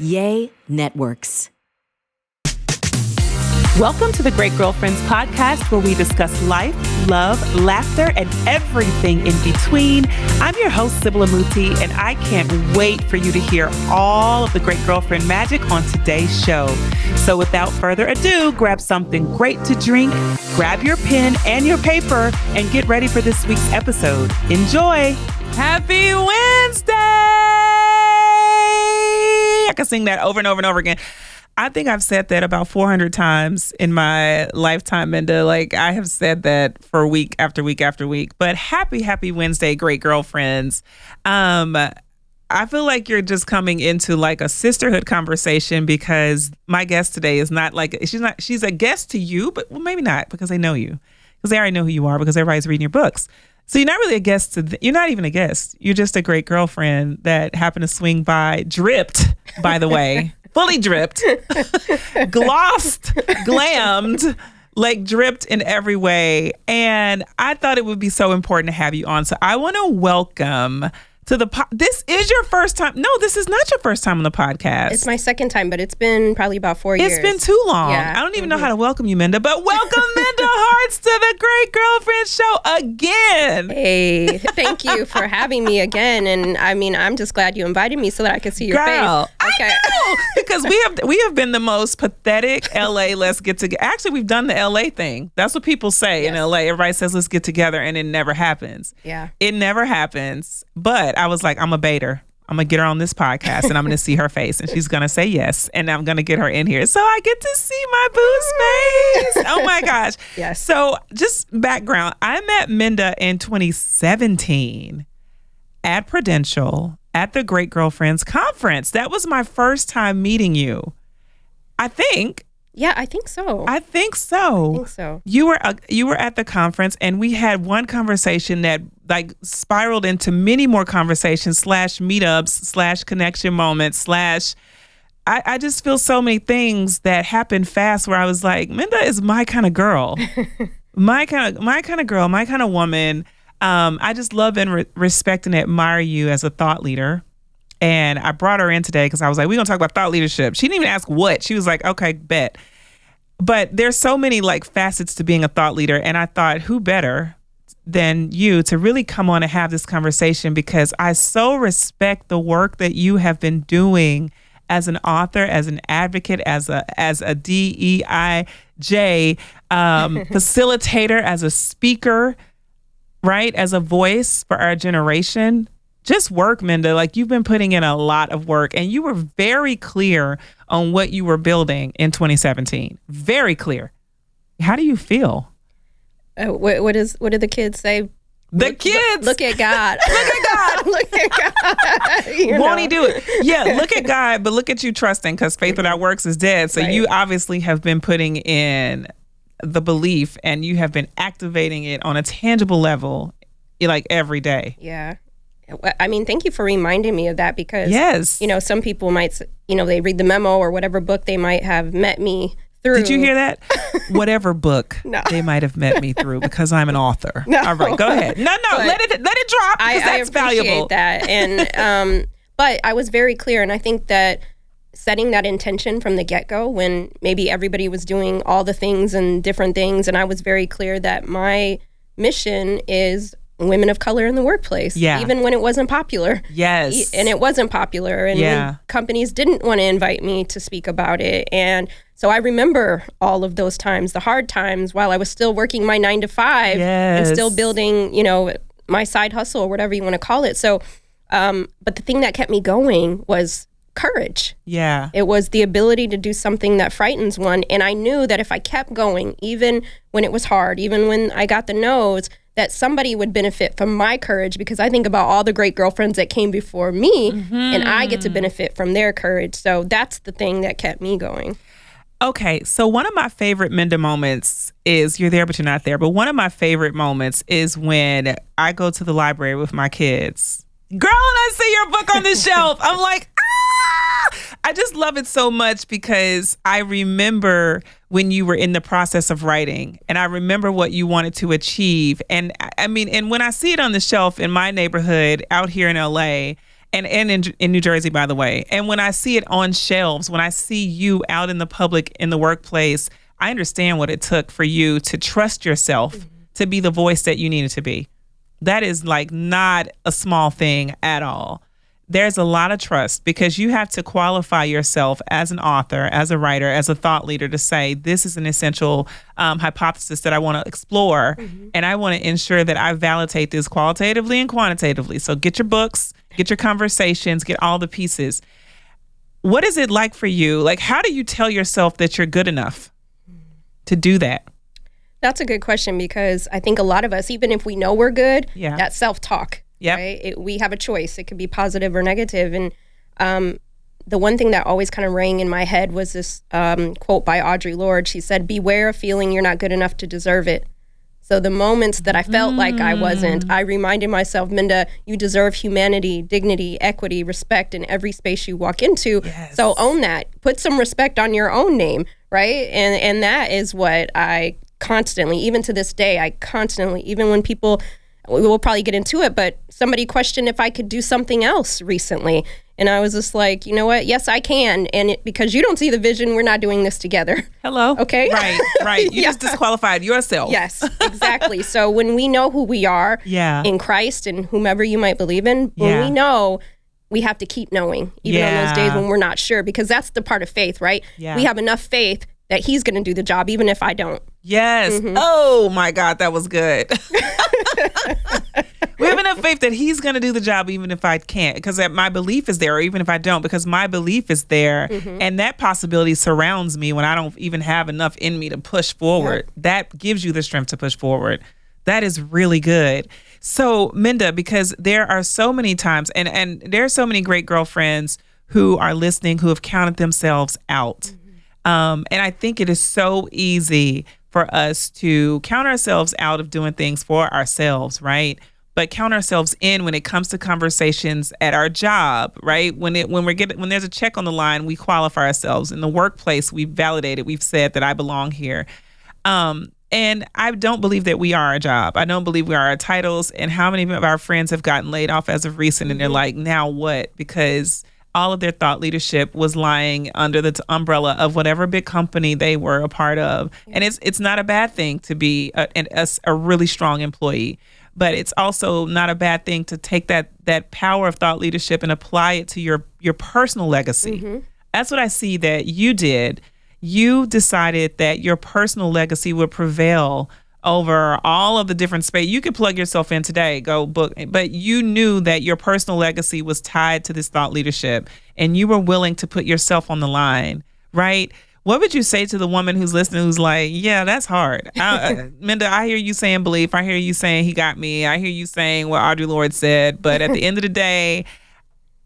Yay Networks. Welcome to the Great Girlfriends podcast, where we discuss life, love, laughter, and everything in between. I'm your host, Sybil, and I can't wait for you to hear all of the Great Girlfriend magic on today's show. So without further ado, grab something great to drink, grab your pen and your paper, and get ready for this week's episode. Enjoy! Happy Wednesday! I can sing that over and over and over again. I think I've said that about 400 times in my lifetime, Minda. Like, I have said that for week after week after week. But happy Wednesday, great girlfriends. I feel like you're just coming into like a sisterhood conversation, because my guest today is not like, she's a guest to you, but well, maybe not, because they know you. Because they already know who you are, because everybody's reading your books. So you're not really a guest you're not even a guest. You're just a great girlfriend that happened to swing by, dripped, by the way. Fully dripped, glossed, glammed, like dripped in every way. And I thought it would be so important to have you on. So I want to welcome to this is your first time. No, this is not your first time on the podcast. It's my second time, but it's been probably about 4 years. It's been too long. Yeah. I don't even know how to welcome you, Minda, but welcome Minda Harts to the Great Girlfriend Show again. Hey, thank you for having me again. And I mean, I'm just glad you invited me so that I could see your Girl, face. Okay. I know, because we have been the most pathetic LA let's get together. Actually, we've done the LA thing. That's what people say in LA. Everybody says let's get together, and it never happens. Yeah. It never happens. But I was like, I'm a baiter. I'm going to get her on this podcast, and I'm going to see her face, and she's going to say yes, and I'm going to get her in here. So I get to see my boo's face. Oh my gosh. Yes. So just background, I met Minda in 2017 at Prudential at the Great Girlfriends Conference. That was my first time meeting you, I think. Yeah, I think so. I think so. You were at the conference, and we had one conversation that like spiraled into many more conversations / meetups / connection moments / I just feel so many things that happened fast where I was like, Minda is my kind of girl, my kind of girl, my kind of woman. I just love and respect and admire you as a thought leader. And I brought her in today because I was like, we're going to talk about thought leadership. She didn't even ask what. She was like, okay, bet. But there's so many like facets to being a thought leader. And I thought, who better than you to really come on and have this conversation, because I so respect the work that you have been doing as an author, as an advocate, as a DEIJ facilitator, as a speaker, right? As a voice for our generation. Just work, Minda. Like, you've been putting in a lot of work, and you were very clear on what you were building in 2017. Very clear. How do you feel? What do the kids say? The kids! Look at God. Look at God. Look at God. Won't he do it? Yeah, look at God, but look at you trusting, because faith without works is dead. So you obviously have been putting in the belief, and you have been activating it on a tangible level, like every day. Yeah. I mean, thank you for reminding me of that, because, yes, you know, some people might, they read the memo or whatever book they might have met me through. Did you hear that? Whatever book they might have met me through, because I'm an author. No. All right, go ahead. No, let it drop, because that's valuable. I appreciate that. And, but I was very clear. And I think that setting that intention from the get-go, when maybe everybody was doing all the things and different things, and I was very clear that my mission is women of color in the workplace, even when it wasn't popular. Yes. And it wasn't popular. And when companies didn't want to invite me to speak about it. And so I remember all of those times, the hard times, while I was still working my 9 to 5 and still building, my side hustle or whatever you want to call it. So, but the thing that kept me going was courage. Yeah. It was the ability to do something that frightens one. And I knew that if I kept going, even when it was hard, even when I got the no's, that somebody would benefit from my courage, because I think about all the great girlfriends that came before me, and I get to benefit from their courage. So that's the thing that kept me going. Okay, so one of my favorite Minda moments is, you're there but you're not there, but one of my favorite moments is when I go to the library with my kids. Girl, and I see your book on the shelf. I'm like, I just love it so much, because I remember when you were in the process of writing, and I remember what you wanted to achieve. And I mean, and when I see it on the shelf in my neighborhood out here in LA, and in New Jersey, by the way. And when I see it on shelves, when I see you out in the public, in the workplace, I understand what it took for you to trust yourself to be the voice that you needed to be. That is like not a small thing at all. There's a lot of trust because you have to qualify yourself as an author, as a writer, as a thought leader to say, this is an essential hypothesis that I want to explore. And I want to ensure that I validate this qualitatively and quantitatively. So get your books, get your conversations, get all the pieces. What is it like for you? Like, how do you tell yourself that you're good enough to do that? That's a good question because I think a lot of us, even if we know we're good, that self-talk. Yep. Right? We have a choice. It could be positive or negative. And the one thing that always kind of rang in my head was this quote by Audre Lorde. She said, beware of feeling you're not good enough to deserve it. So the moments that I felt like I wasn't, I reminded myself, Minda, you deserve humanity, dignity, equity, respect in every space you walk into. Yes. So own that. Put some respect on your own name, right? And that is what I constantly, even to this day, even when people... We'll probably get into it, but somebody questioned if I could do something else recently. And I was just like, you know what? Yes, I can. And because you don't see the vision, we're not doing this together. Hello. Okay. Right. You just disqualified yourself. Yes, exactly. So when we know who we are in Christ and whomever you might believe in, when we know, we have to keep knowing, even on those days when we're not sure, because that's the part of faith, right? Yeah. We have enough faith that he's going to do the job, even if I don't. Yes. Oh my God, that was good. We have enough faith that he's going to do the job even if I can't, because my belief is there, or even if I don't, because my belief is there. And that possibility surrounds me when I don't even have enough in me to push forward. That gives you the strength to push forward. That is really good. So Minda, because there are so many times, and there are so many great girlfriends who are listening who have counted themselves out. And I think it is so easy for us to count ourselves out of doing things for ourselves, right? But count ourselves in when it comes to conversations at our job, right? When there's a check on the line, we qualify ourselves. In the workplace, we've validated, we've said that I belong here. And I don't believe that we are our job. I don't believe we are our titles. And how many of our friends have gotten laid off as of recent, and they're like, now what? Because all of their thought leadership was lying under the umbrella of whatever big company they were a part of. And it's not a bad thing to be a really strong employee, but it's also not a bad thing to take that power of thought leadership and apply it to your personal legacy. That's what I see that you did. You decided that your personal legacy would prevail over all of the different space. You could plug yourself in today, go book, but you knew that your personal legacy was tied to this thought leadership, and you were willing to put yourself on the line, right? What would you say to the woman who's listening, who's like, yeah, that's hard. Minda, I hear you saying belief. I hear you saying he got me. I hear you saying what Audre Lorde said. But at the end of the day,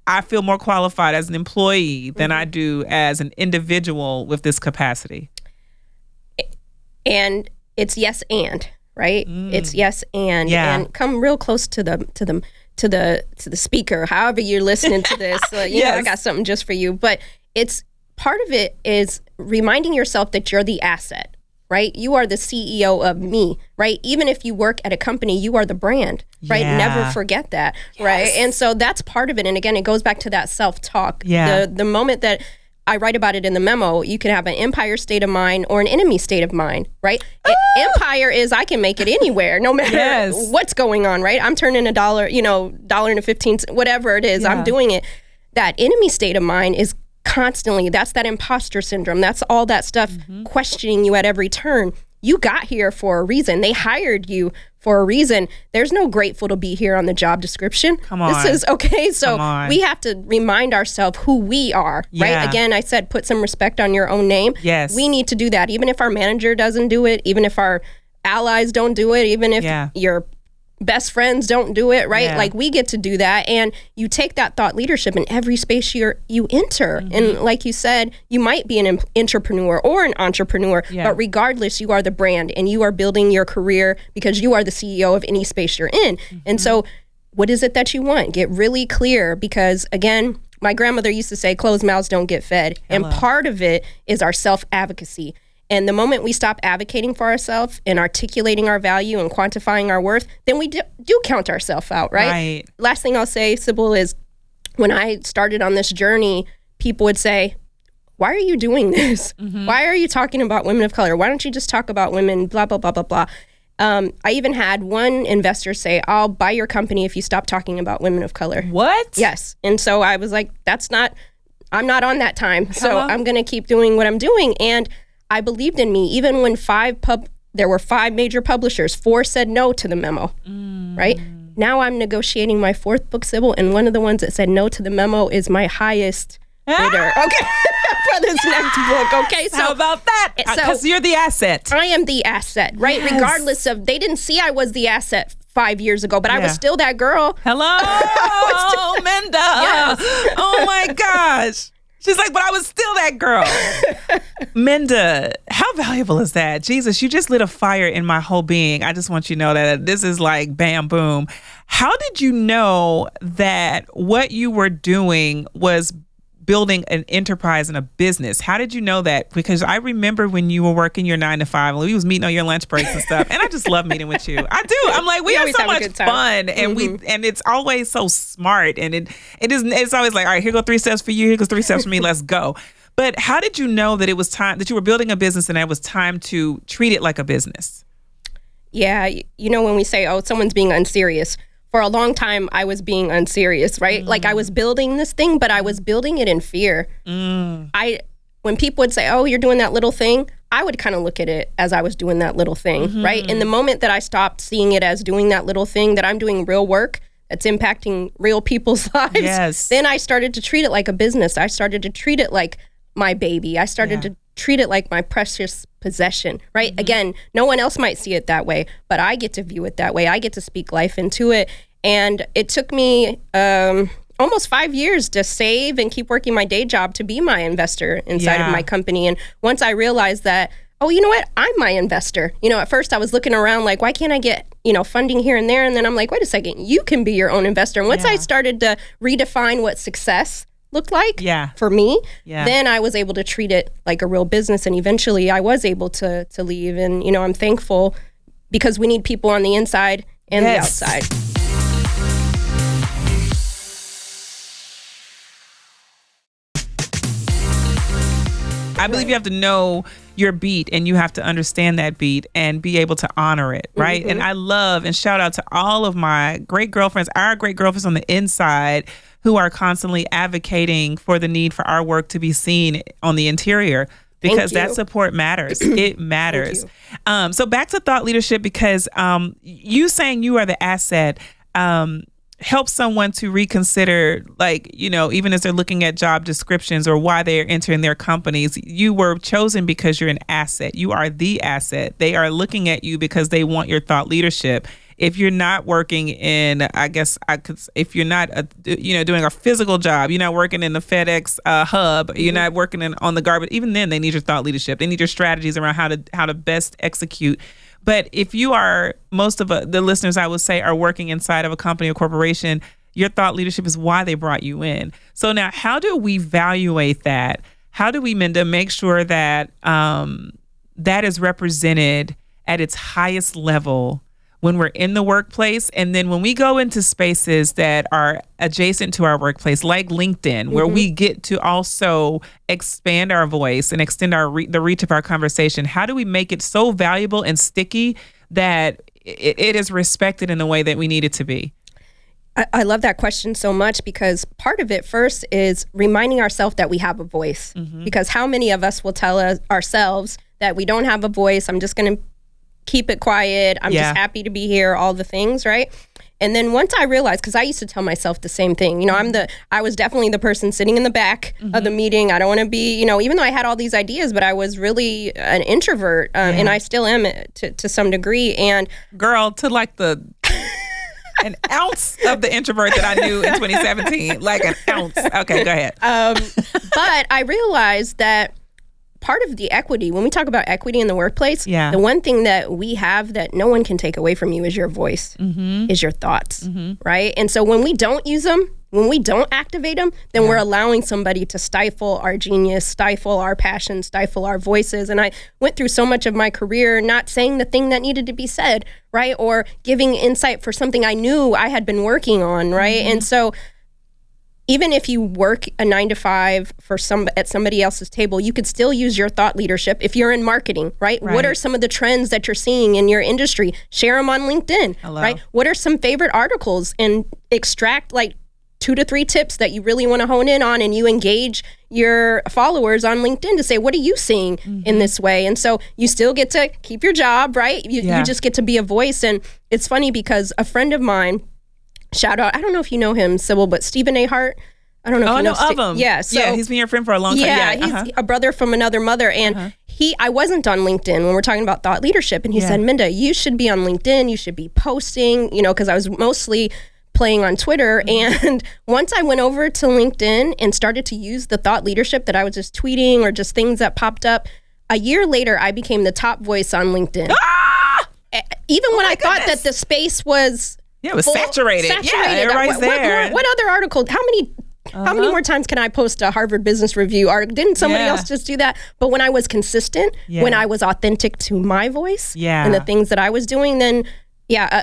I feel more qualified as an employee than I do as an individual with this capacity. And it's yes and, right? It's yes and. And come real close to the speaker, however you're listening to this. You know, I got something just for you. But it's part of it is reminding yourself that you're the asset, right? You are the CEO of me, right? Even if you work at a company, you are the brand, right? Never forget that, right? And so that's part of it. And again, it goes back to that self-talk. The moment that I write about it in the memo, you can have an empire state of mind or an enemy state of mind, right? Empire is I can make it anywhere, no matter what's going on, right? I'm turning $1, and 15 cents, whatever it is, I'm doing it. That enemy state of mind is constantly, that's that imposter syndrome. That's all that stuff questioning you at every turn. You got here for a reason. They hired you for a reason. There's no grateful to be here on the job description. Come on. This is okay. So we have to remind ourselves who we are, right? Again, I said, put some respect on your own name. Yes. We need to do that. Even if our manager doesn't do it, even if our allies don't do it, even if your best friends don't do it, right? Like we get to do that. And you take that thought leadership in every space you enter. And like you said, you might be an entrepreneur or an entrepreneur, but regardless, you are the brand and you are building your career because you are the CEO of any space you're in. And so what is it that you want? Get really clear because again, my grandmother used to say, closed mouths don't get fed. And part of it is our self-advocacy. And the moment we stop advocating for ourselves and articulating our value and quantifying our worth, then we do count ourselves out, right? Last thing I'll say, Sybil, is when I started on this journey, people would say, why are you doing this? Why are you talking about women of color? Why don't you just talk about women, blah, blah, blah, blah, blah. I even had one investor say, I'll buy your company if you stop talking about women of color. What? Yes. And so I was like, I'm not on that time. So I'm going to keep doing what I'm doing. And I believed in me, even when there were 5 major publishers, 4 said no to the memo, right? Now I'm negotiating my 4th book, Sybil, and one of the ones that said no to the memo is my highest bidder. Okay. For this next book. Okay. So how about that? Because you're the asset. I am the asset, right? Yes. Regardless of, they didn't see I was the asset 5 years ago, but I was still that girl. Hello, Minda. Yes. Oh my gosh. She's like, but I was still that girl. Minda, how valuable is that? Jesus, you just lit a fire in my whole being. I just want you to know that this is like bam, boom. How did you know that what you were doing was building an enterprise and a business? How did you know that? Because I remember when you were working your 9 to 5, and we was meeting on your lunch breaks and stuff. And I just love meeting with you. I do. I'm like, we have so much fun, and and it's always so smart. And it's always like, all right, here go 3 steps for you. Here goes 3 steps for me. Let's go. But how did you know that it was time, that you were building a business and that it was time to treat it like a business? Yeah. You know, when we say, oh, someone's being unserious, for a long time, I was being unserious, right? Like I was building this thing, but I was building it in fear. When people would say, oh, you're doing that little thing, I would kind of look at it as I was doing that little thing, right? In the moment that I stopped seeing it as doing that little thing, that I'm doing real work that's impacting real people's lives, then I started to treat it like a business. I started to treat it like my baby. I started to treat it like my precious possession, right? Again, no one else might see it that way, but I get to view it that way. I get to speak life into it. And it took me almost 5 years to save and keep working my day job to be my investor inside of my company. And once I realized that, oh, you know what? I'm my investor. You know, at first I was looking around like, why can't I get, funding here and there? And then I'm like, wait a second, you can be your own investor. And once I started to redefine what success looked like for me, then I was able to treat it like a real business. And eventually I was able to leave. And, I'm thankful because we need people on the inside and the outside. I believe you have to know your beat and you have to understand that beat and be able to honor it, right? And I love and shout out to all of my great girlfriends, our great girlfriends on the inside who are constantly advocating for the need for our work to be seen on the interior, because that support matters. It matters. So back to thought leadership, because you saying you are the asset help someone to reconsider, like, even as they're looking at job descriptions or why they're entering their companies. You were chosen because you're an asset. You are the asset. They are looking at you because they want your thought leadership. If you're not working in, if you're not, doing a physical job, you're not working in the FedEx hub, you're not working on the garbage, even then they need your thought leadership. They need your strategies around how to best execute. But if you are, most of the listeners, I would say, are working inside of a company or corporation, your thought leadership is why they brought you in. So now, how do we evaluate that? How do we, Minda, make sure that that is represented at its highest level when we're in the workplace, and then when we go into spaces that are adjacent to our workplace, like LinkedIn, where we get to also expand our voice and extend the reach of our conversation? How do we make it so valuable and sticky that it is respected in the way that we need it to be? I love that question so much, because part of it first is reminding ourselves that we have a voice. Because how many of us will tell ourselves that we don't have a voice? I'm just going to keep it quiet. I'm just happy to be here, all the things, right? And then once I realized, because I used to tell myself the same thing, I was definitely the person sitting in the back of the meeting. I don't want to be, even though I had all these ideas, but I was really an introvert, and I still am to some degree. And girl, to like an ounce of the introvert that I knew in 2017, like an ounce. Okay, go ahead. But I realized that part of the equity, when we talk about equity in the workplace, the one thing that we have that no one can take away from you is your voice, is your thoughts, right? And so when we don't use them, when we don't activate them, then we're allowing somebody to stifle our genius, stifle our passion, stifle our voices. And I went through so much of my career not saying the thing that needed to be said, right? Or giving insight for something I knew I had been working on, right? And so even if you work a 9 to 5 at somebody else's table, you could still use your thought leadership if you're in marketing, right? What are some of the trends that you're seeing in your industry? Share them on LinkedIn, right? What are some favorite articles, and extract like 2 to 3 tips that you really want to hone in on, and you engage your followers on LinkedIn to say, what are you seeing in this way? And so you still get to keep your job, right? You just get to be a voice. And it's funny because a friend of mine, shout out, I don't know if you know him, Sybil, but Stephen A. Hart. I don't know if you know. I know of him. Yeah, he's been your friend for a long time. Yeah, he's a brother from another mother. And I wasn't on LinkedIn when we're talking about thought leadership. And he said, Minda, you should be on LinkedIn. You should be posting, because I was mostly playing on Twitter. And once I went over to LinkedIn and started to use the thought leadership that I was just tweeting or just things that popped up, a year later, I became the top voice on LinkedIn. Even when I thought that the space was... Yeah, it was saturated. Yeah, everybody's there. What other article? How many more times can I post a Harvard Business Review article? Didn't somebody else just do that? But when I was consistent, when I was authentic to my voice and the things that I was doing, then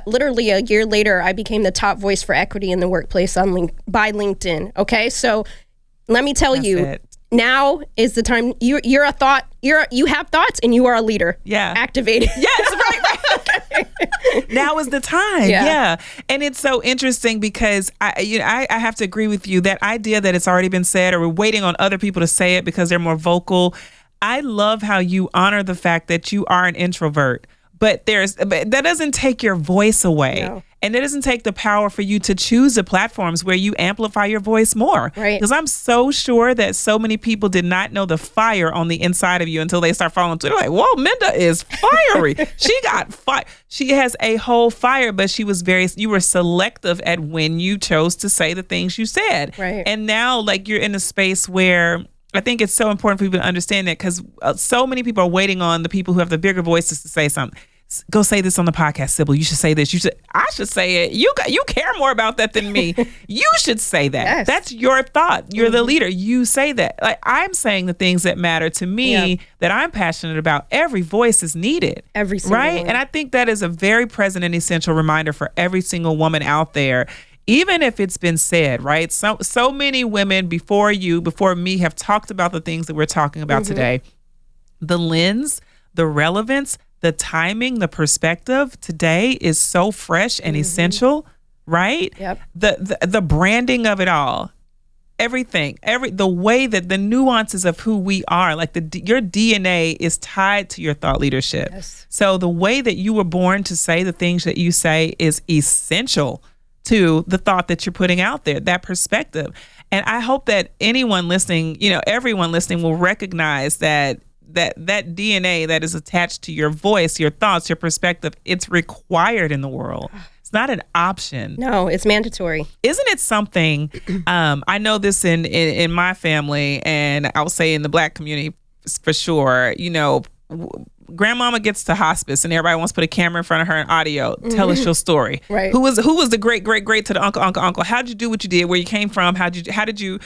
literally a year later, I became the top voice for equity in the workplace by LinkedIn. Okay, so let me tell you. Now is the time. You have thoughts, and you are a leader. Yeah, activated. Yes, right. Now is the time. Yeah, and it's so interesting because I have to agree with you. That idea that it's already been said, or we're waiting on other people to say it because they're more vocal. I love how you honor the fact that you are an introvert. But that doesn't take your voice away. No. And it doesn't take the power for you to choose the platforms where you amplify your voice more. Right. Because I'm so sure that so many people did not know the fire on the inside of you until they start following Twitter. Like, whoa, Minda is fiery. She got fire. She has a whole fire, but you were selective at when you chose to say the things you said. Right. And now, like, you're in a space where I think it's so important for people to understand that, because so many people are waiting on the people who have the bigger voices to say something. Go say this on the podcast, Sybil. You should say this. I should say it. You care more about that than me. You should say that. Yes. That's your thought. You're the leader. You say that. Like, I'm saying the things that matter to me, that I'm passionate about. Every voice is needed. Every single one. And I think that is a very present and essential reminder for every single woman out there. Even if it's been said, right? So many women before me have talked about the things that we're talking about today. The lens, the relevance, the timing, the perspective today is so fresh and essential, right? Yep. The branding of it all, everything, the way that the nuances of who we are, like your DNA is tied to your thought leadership. Yes. So the way that you were born to say the things that you say is essential to the thought that you're putting out there, that perspective. And I hope that anyone listening, everyone listening will recognize that DNA that is attached to your voice, your thoughts, your perspective, it's required in the world. It's not an option. No, it's mandatory. Isn't it something, I know this in my family, and I'll say in the Black community for sure, grandmama gets to hospice and everybody wants to put a camera in front of her and audio. Tell us your story. Right. Who was the great to the uncle? How'd you do what you did? Where you came from? How did you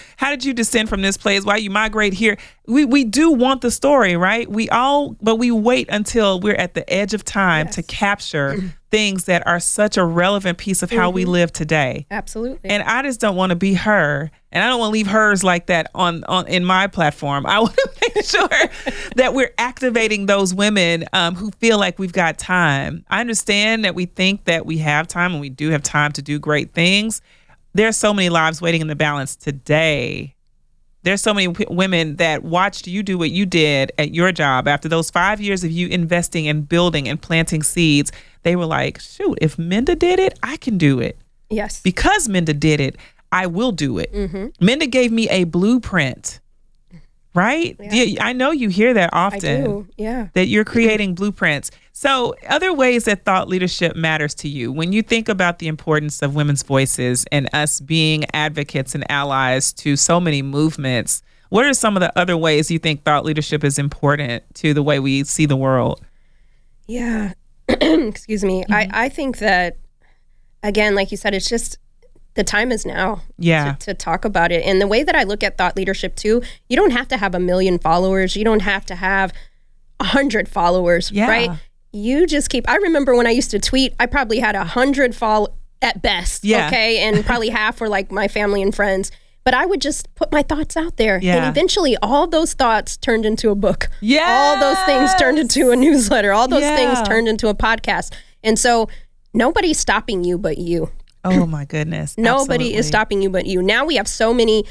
descend from this place? Why you migrate here? We do want the story, right? But we wait until we're at the edge of time to capture things that are such a relevant piece of how we live today. Absolutely. And I just don't want to be her. And I don't want to leave hers like that on in my platform. I want to make sure that we're activating those women who feel like we've got time. I understand that we think that we have time, and we do have time to do great things. There's so many lives waiting in the balance today. There's so many women that watched you do what you did at your job after those 5 years of you investing and building and planting seeds. They were like, shoot, if Minda did it, I can do it. Yes. Because Minda did it, I will do it. Minda gave me a blueprint, right? Yeah. I know you hear that often. I do, yeah. That you're creating blueprints. So other ways that thought leadership matters to you, when you think about the importance of women's voices and us being advocates and allies to so many movements, what are some of the other ways you think thought leadership is important to the way we see the world? Yeah. Excuse me. I think that, again, like you said, it's just the time is now to talk about it. And the way that I look at thought leadership too, you don't have to have 1 million followers. You don't have to have 100 followers, right? You just I remember when I used to tweet, I probably had 100 at best, okay? And probably half were like my family and friends. But I would just put my thoughts out there. And eventually all those thoughts turned into a book. Yeah. All those things turned into a newsletter. All those things turned into a podcast. And so nobody's stopping you but you. Oh my goodness. Nobody is stopping you but you. Now we have so many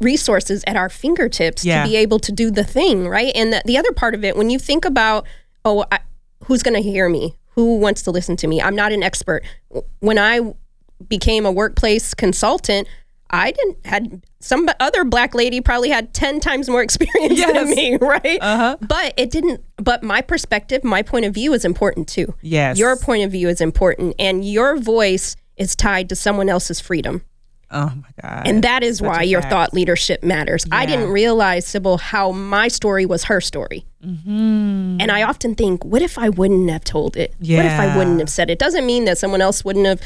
resources at our fingertips to be able to do the thing, right? And the other part of it, when you think about, who's going to hear me? Who wants to listen to me? I'm not an expert. When I became a workplace consultant, had some other Black lady probably had 10 times more experience than me, right? But my perspective, my point of view is important too. Yes. Your point of view is important, and your voice is tied to someone else's freedom. Oh my God. And that is why your thought leadership matters. Yeah. I didn't realize, Sybil, how my story was her story. Mm-hmm. And I often think, what if I wouldn't have told it? Yeah. What if I wouldn't have said it? Doesn't mean that someone else wouldn't have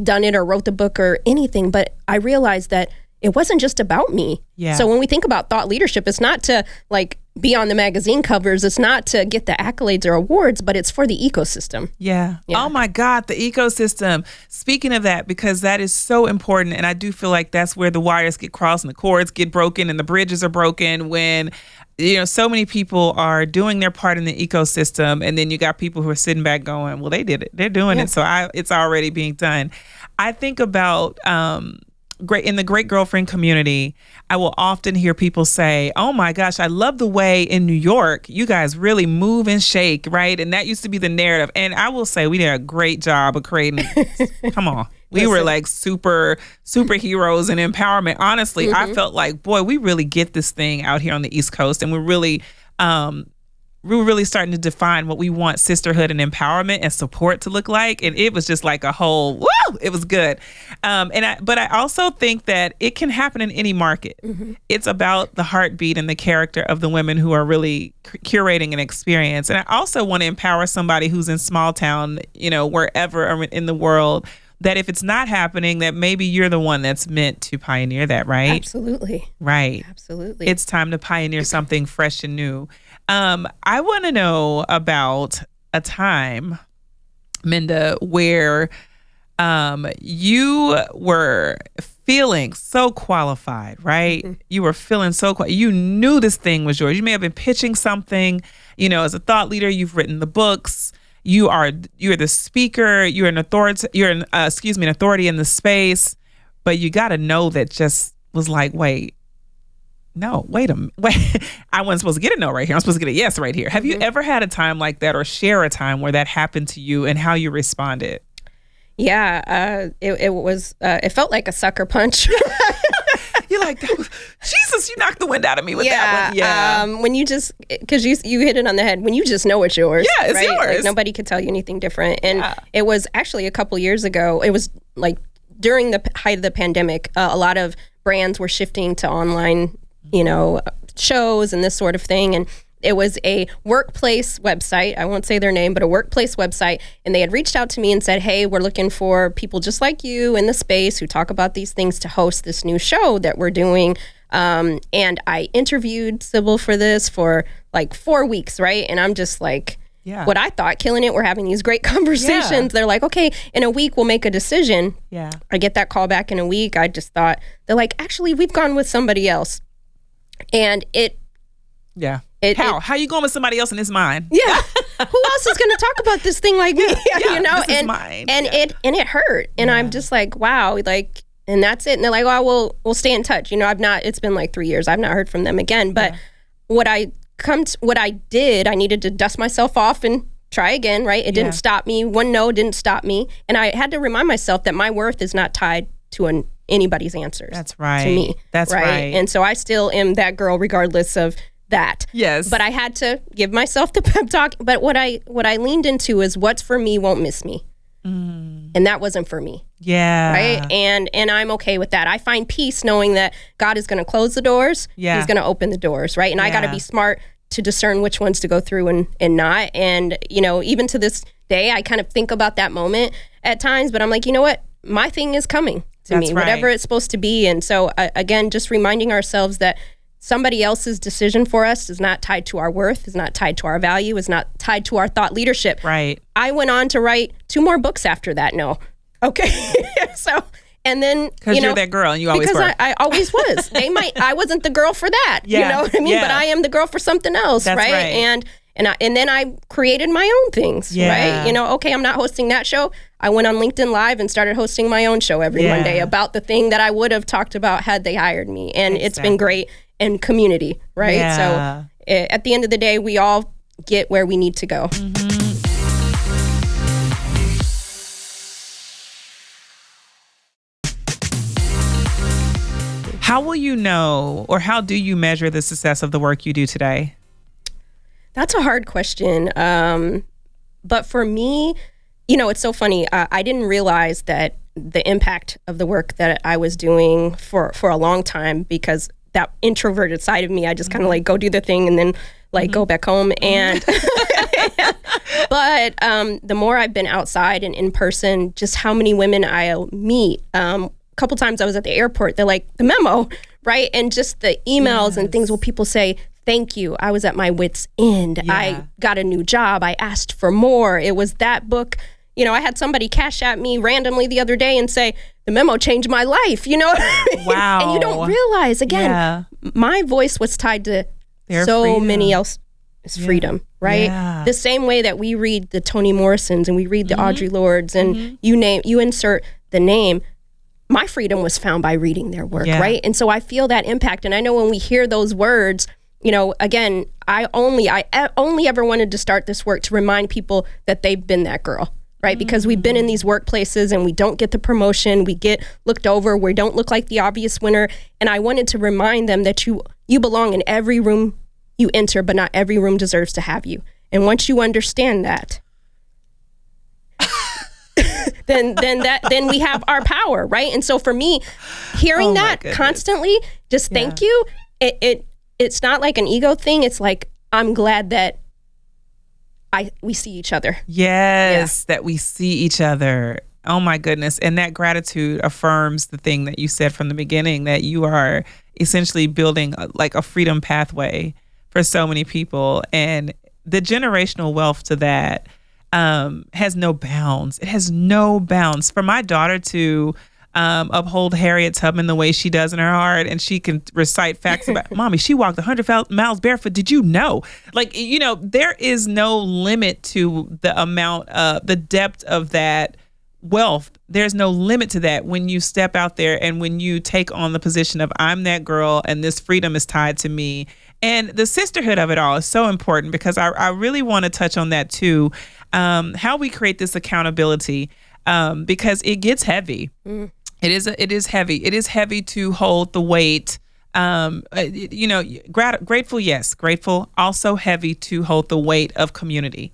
done it or wrote the book or anything, but I realized that it wasn't just about me. Yeah. So when we think about thought leadership, it's not to like be on the magazine covers. It's not to get the accolades or awards, but it's for the ecosystem. Yeah. Oh my God, the ecosystem. Speaking of that, because that is so important. And I do feel like that's where the wires get crossed and the cords get broken and the bridges are broken when, so many people are doing their part in the ecosystem. And then you got people who are sitting back going, well, they did it. They're doing it. So it's already being done. I think about, in the Great Girlfriend community, I will often hear people say, oh my gosh, I love the way in New York you guys really move and shake, right? And that used to be the narrative. And I will say we did a great job of creating, come on. We were like superheroes and empowerment. Honestly, I felt like, boy, we really get this thing out here on the East Coast. And we're really starting to define what we want sisterhood and empowerment and support to look like. And it was just like a whole, woo, it was good. But I also think that it can happen in any market. Mm-hmm. It's about the heartbeat and the character of the women who are really curating an experience. And I also want to empower somebody who's in small town, wherever in the world, that if it's not happening, that maybe you're the one that's meant to pioneer that, right? Absolutely. Right. Absolutely. It's time to pioneer something fresh and new. I want to know about a time, Minda, where you were feeling so qualified, right? Mm-hmm. You were feeling so qualified. You knew this thing was yours. You may have been pitching something, as a thought leader, you've written the books. You're the speaker. You're an authority. An authority in the space. But you got to know that just was like, wait. No, wait. I wasn't supposed to get a no right here. I'm supposed to get a yes right here. Have you ever had a time like that, or share a time where that happened to you and how you responded? Yeah, it felt like a sucker punch. You're like, Jesus, you knocked the wind out of me with that one. Yeah. When you just, because you hit it on the head, when you just know it's yours. Yeah, it's yours. Like, nobody could tell you anything different. And it was actually a couple years ago. It was like during the height of the pandemic, a lot of brands were shifting to online shows and this sort of thing. And it was a workplace website. I won't say their name, but a workplace website. And they had reached out to me and said, hey, we're looking for people just like you in the space who talk about these things to host this new show that we're doing. And I interviewed Sybil for this for like 4 weeks, right? And I'm just like, what I thought, killing it. We're having these great conversations. Yeah. They're like, okay, in a week, we'll make a decision. Yeah. I get that call back in a week. I just thought, they're like, actually, we've gone with somebody else. And how you going with somebody else and it's mine? Yeah. Who else is going to talk about this thing like me? This is mine. And it hurt. And I'm just like, wow, like, and that's it. And they're like, well, we'll stay in touch. It's been like 3 years. I've not heard from them again. But what I did, I needed to dust myself off and try again, right? It didn't stop me. One no didn't stop me. And I had to remind myself that my worth is not tied to anybody's answers. That's right. To me. That's right. And so I still am that girl regardless of that. Yes. But I had to give myself the pep talk. But what I leaned into is what's for me won't miss me. Mm. And that wasn't for me. Yeah. Right. And I'm okay with that. I find peace knowing that God is going to close the doors. Yeah. He's going to open the doors. Right. And I got to be smart to discern which ones to go through and not. And, even to this day, I kind of think about that moment at times, but I'm like, you know what? My thing is coming to me, whatever it's supposed to be. And so again, just reminding ourselves that somebody else's decision for us is not tied to our worth, is not tied to our value, is not tied to our thought leadership. Right. I went on to write 2 more books after that. No. Okay. So And then, because you're that girl and you always were. Because I always was. I wasn't the girl for that. You know what I mean? But I am the girl for something else. That's right. And then I created my own things, right? Okay, I'm not hosting that show. I went on LinkedIn Live and started hosting my own show every Monday about the thing that I would have talked about had they hired me. And it's been great. And community, right? So at the end of the day, we all get where we need to go. How will you know, or how do you measure the success of the work you do today? That's a hard question. But for me, it's so funny. I didn't realize that the impact of the work that I was doing for a long time, because that introverted side of me, I just kind of like go do the thing and then go back home. And but the more I've been outside and in person, just how many women I'll meet. A couple times I was at the airport, they're like, the memo, right? And just the emails and things where people say, thank you. I was at my wit's end. I got a new job. I asked for more. It was that book. I had somebody cash at me randomly the other day and say, the memo changed my life, Wow. And you don't realize, again, my voice was tied to many else's freedom, right? Yeah. The same way that we read the Toni Morrisons and we read the Audre Lordes and you insert the name. My freedom was found by reading their work, right? And so I feel that impact. And I know when we hear those words, again, I only ever wanted to start this work to remind people that they've been that girl, right? Because we've been in these workplaces and we don't get the promotion, we get looked over, we don't look like the obvious winner. And I wanted to remind them that you belong in every room you enter, but not every room deserves to have you. And once you understand that, then we have our power, right? And so for me, hearing that constantly, just thank you. It's not like an ego thing. It's like, I'm glad that we see each other. Yes, that we see each other. Oh my goodness. And that gratitude affirms the thing that you said from the beginning, that you are essentially building a freedom pathway for so many people. And the generational wealth to that has no bounds. It has no bounds. For my daughter to uphold Harriet Tubman the way she does in her heart, and she can recite facts about, Mommy, she walked 100 miles barefoot. Did you know? There is no limit to the amount of the depth of that wealth. There's no limit to that when you step out there and when you take on the position of, I'm that girl and this freedom is tied to me. And the sisterhood of it all is so important, because I really want to touch on that too. How we create this accountability, because it gets heavy. It is heavy. It is heavy to hold the weight. Grateful, yes, grateful. Also heavy to hold the weight of community,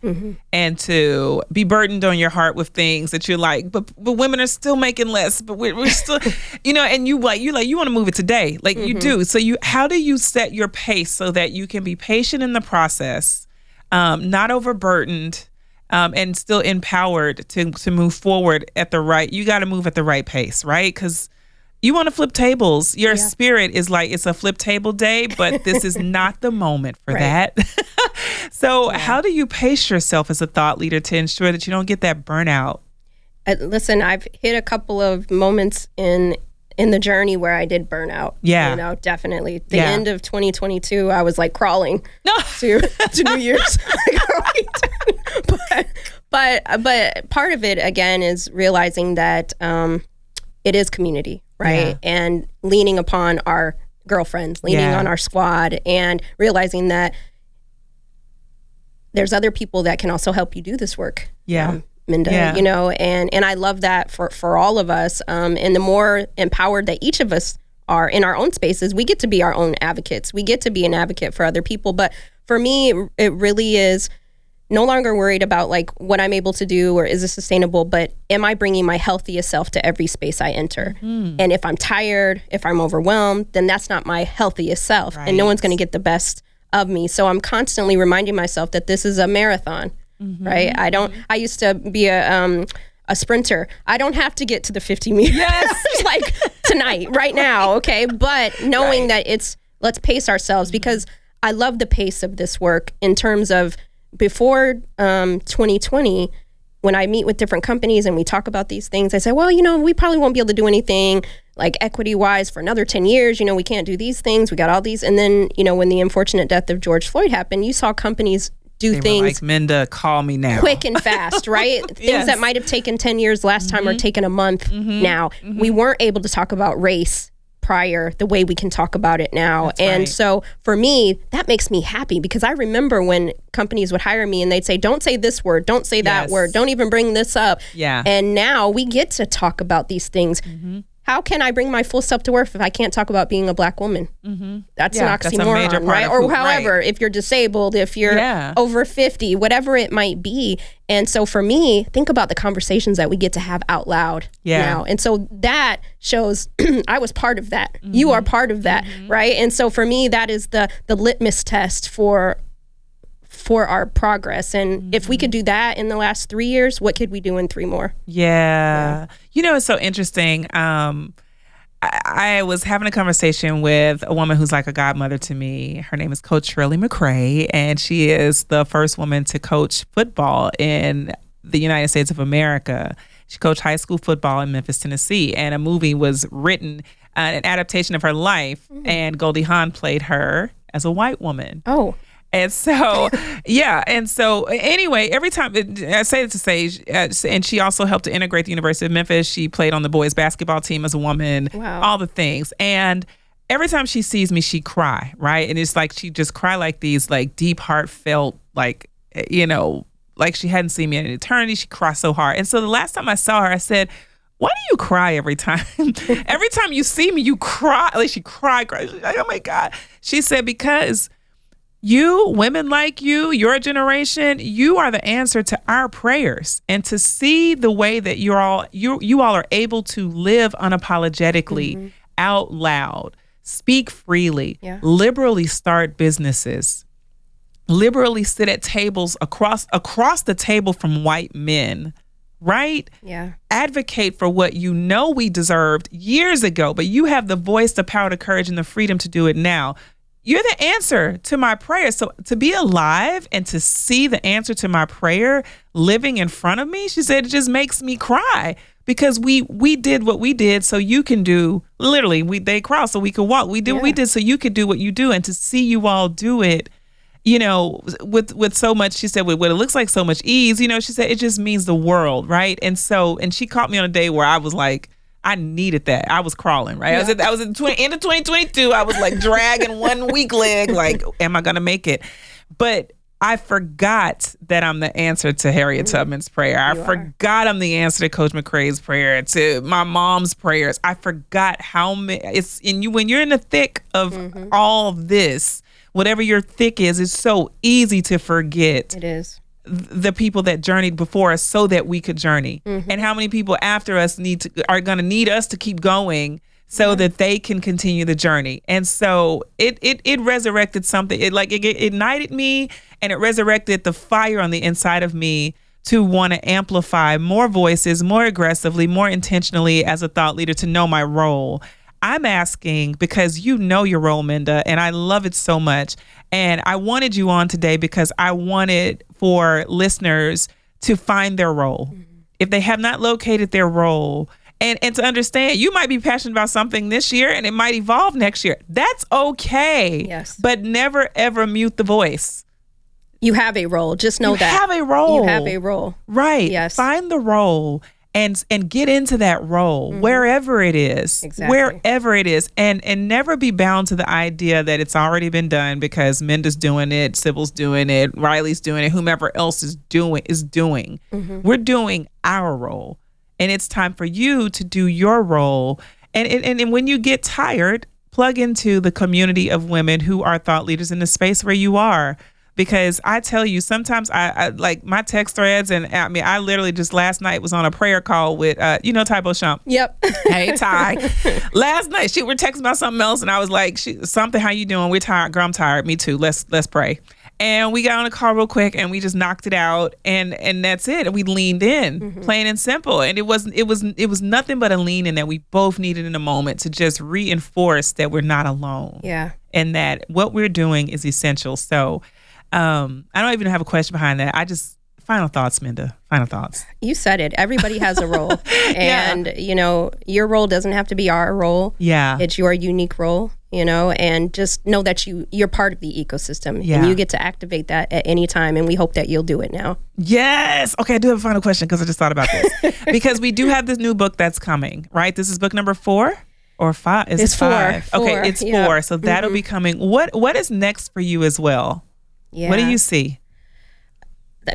and to be burdened on your heart with things that you're like, but women are still making less, but we're still, and you want to move it today, you do. So how do you set your pace so that you can be patient in the process, not overburdened, and still empowered to move forward you got to move at the right pace, right? Because you want to flip tables. Your spirit is like, it's a flip table day, but this is not the moment for that. So how do you pace yourself as a thought leader to ensure that you don't get that burnout? Listen, I've hit a couple of moments in the journey where I did burn out. Yeah. Definitely. The end of 2022, I was crawling to New Year's. But part of it, again, is realizing that it is community, right? Yeah. And leaning upon our girlfriends, leaning on our squad, and realizing that there's other people that can also help you do this work. Yeah. Minda, and I love that for all of us. And the more empowered that each of us are in our own spaces, we get to be our own advocates. We get to be an advocate for other people. But for me, it really is no longer worried about what I'm able to do or is it sustainable, but am I bringing my healthiest self to every space I enter? And if I'm tired, if I'm overwhelmed, then that's not my healthiest self. Right. And no one's going to get the best of me. So I'm constantly reminding myself that this is a marathon, right? I used to be a sprinter. I don't have to get to the 50 meters tonight, right now. Okay. But knowing that let's pace ourselves, because I love the pace of this work in terms of before 2020, when I meet with different companies and we talk about these things, I say, well, we probably won't be able to do anything like equity wise for another 10 years. We can't do these things. We got all these. And then, when the unfortunate death of George Floyd happened, you saw companies do things like, Minda, call me now. Quick and fast, right? Things that might have taken 10 years last time are taken a month now. We weren't able to talk about race prior the way we can talk about it now. That's and right. So for me, that makes me happy because I remember when companies would hire me and they'd say, don't say this word, don't say that word, don't even bring this up. Yeah. And now we get to talk about these things. How can I bring my full self to work if I can't talk about being a Black woman? That's an oxymoron, right? Or however, if you're disabled, if you're over 50, whatever it might be. And so for me, think about the conversations that we get to have out loud now. And so that shows I was part of that. You are part of that, right? And so for me, that is the litmus test for our progress. And if we could do that in the last 3 years, what could we do in 3 more? Yeah. It's so interesting. I was having a conversation with a woman who's like a godmother to me. Her name is Coach Shirley McCray, and she is the first woman to coach football in the United States of America. She coached high school football in Memphis, Tennessee, and a movie was written, an adaptation of her life, and Goldie Hawn played her as a white woman. Oh. And so, And so anyway, every time I say it to say, and she also helped to integrate the University of Memphis. She played on the boys basketball team as a woman, all the things. And every time she sees me, she cry, right? And it's like, she just cry like these like deep, heartfelt, like, like she hadn't seen me in an eternity. She cried so hard. And so the last time I saw her, I said, why do you cry every time? Every time you see me, you cry. Like she cried. She's like, oh my God. She said, because you, women like you, your generation, you are the answer to our prayers. And to see the way that you all are able to live unapologetically, out loud, speak freely, liberally start businesses, liberally sit at tables across the table from white men, right? Yeah. Advocate for what we deserved years ago, but you have the voice, the power, the courage, and the freedom to do it now. You're the answer to my prayer. So to be alive and to see the answer to my prayer living in front of me, she said, it just makes me cry because we did what we did so you can do. Literally, they crossed so we could walk. We did what we did so you could do what you do. And to see you all do it, with so much, she said, with what it looks like so much ease, she said, it just means the world, right? And she caught me on a day where I was like, I needed that. I was crawling, right? Yeah. I was in end of 2022. I was like dragging one weak leg, like, am I going to make it? But I forgot that I'm the answer to Harriet Tubman's prayer. I forgot I'm the answer to Coach McCray's prayer, to my mom's prayers. I forgot how many, it's in you when you're in the thick of all this, whatever your thick is, it's so easy to forget. It is. The people that journeyed before us so that we could journey, and how many people after us are going to need us to keep going so that they can continue the journey. And so it resurrected something. It ignited me, and it resurrected the fire on the inside of me to want to amplify more voices, more aggressively, more intentionally as a thought leader, to know my role. I'm asking because you know your role, Minda, and I love it so much. And I wanted you on today because I wanted for listeners to find their role. If they have not located their role, and to understand, you might be passionate about something this year and it might evolve next year. That's okay. Yes. But never, ever mute the voice. You have a role. Just know that. You have a role. You have a role. Right. Yes. Find the role. And get into that role wherever it is, wherever it is, and never be bound to the idea that it's already been done because Minda's doing it, Sybil's doing it, Riley's doing it, whomever else is doing. We're doing our role, and it's time for you to do your role. And when you get tired, plug into the community of women who are thought leaders in the space where you are. Because I tell you, sometimes I like my text threads, and I literally just last night was on a prayer call with, Ty Beauchamp. Yep. Hey, Ty. Last night, we were texting about something else, and I was like, something, how you doing? We're tired. Girl, I'm tired. Me too. Let's pray. And we got on a call real quick, and we just knocked it out, and that's it. And we leaned in, plain and simple. And it was nothing but a lean in that we both needed in a moment to just reinforce that we're not alone. Yeah. And that what we're doing is essential. So, I don't even have a question behind that. I just Final thoughts, Minda. Final thoughts. You said it. Everybody has a role. And, your role doesn't have to be our role. Yeah. It's your unique role, and just know that you're part of the ecosystem. Yeah. And you get to activate that at any time. And we hope that you'll do it now. Yes. Okay, I do have a final question because I just thought about this. Because we do have this new book that's coming, right? This is book number 4 or 5? It's 4. Okay, it's 4. So that'll be coming. What is next for you as well? Yeah. What do you see?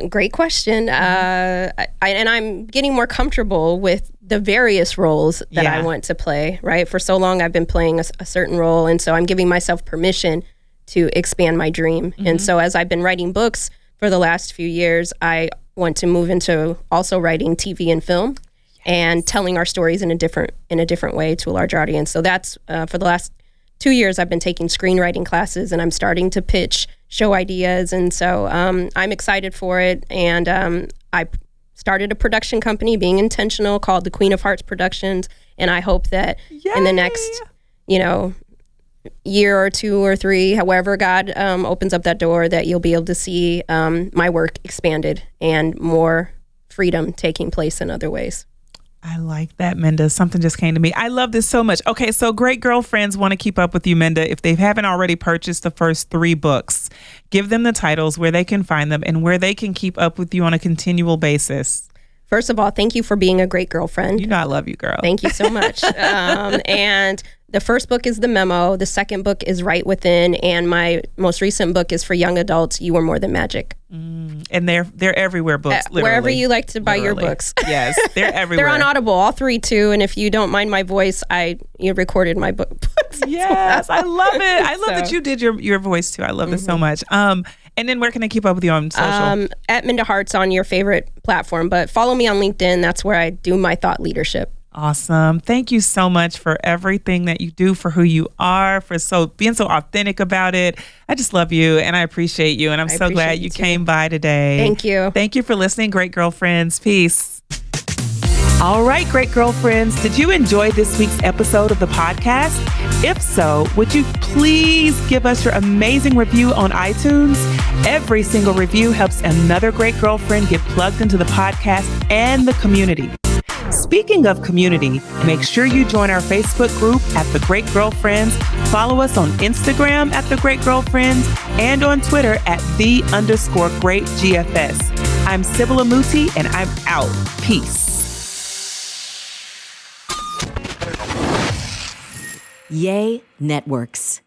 Great question. I'm getting more comfortable with the various roles that I want to play, right? For so long, I've been playing a certain role. And so I'm giving myself permission to expand my dream. And so as I've been writing books for the last few years, I want to move into also writing TV and film and telling our stories in a different way to a larger audience. So that's for the last 2 years, I've been taking screenwriting classes, and I'm starting to pitch show ideas. And so I'm excited for it. And I started a production company, being intentional, called the Queen of Hearts Productions. And I hope that in the next, year or 2 or 3, however God opens up that door, that you'll be able to see my work expanded and more freedom taking place in other ways. I like that, Minda. Something just came to me. I love this so much. Okay, so Great Girlfriends want to keep up with you, Minda. If they haven't already purchased the first 3 books, give them the titles, where they can find them, and where they can keep up with you on a continual basis. First of all, thank you for being a great girlfriend. I love you, girl. Thank you so much. And the first book is The Memo. The second book is Right Within. And my most recent book is for young adults, You Are More Than Magic. And they're everywhere books, literally. Wherever you like to buy your books. Yes, they're everywhere. They're on Audible, all 3 too. And if you don't mind my voice, you recorded my books. Yes, I love it. I love that you did your voice too. I love this so much. And then where can I keep up with you on social? At Minda Harts on your favorite platform. But follow me on LinkedIn. That's where I do my thought leadership. Awesome. Thank you so much for everything that you do, for who you are, for being so authentic about it. I just love you and I appreciate you. And I'm so glad you came by today. Thank you. Thank you for listening, Great Girlfriends. Peace. All right, Great Girlfriends, did you enjoy this week's episode of the podcast? If so, would you please give us your amazing review on iTunes? Every single review helps another great girlfriend get plugged into the podcast and the community. Speaking of community, make sure you join our Facebook group at The Great Girlfriends, follow us on Instagram at The Great Girlfriends, and on Twitter at _greatGFS. I'm Sybil and I'm out. Peace. Yay Networks.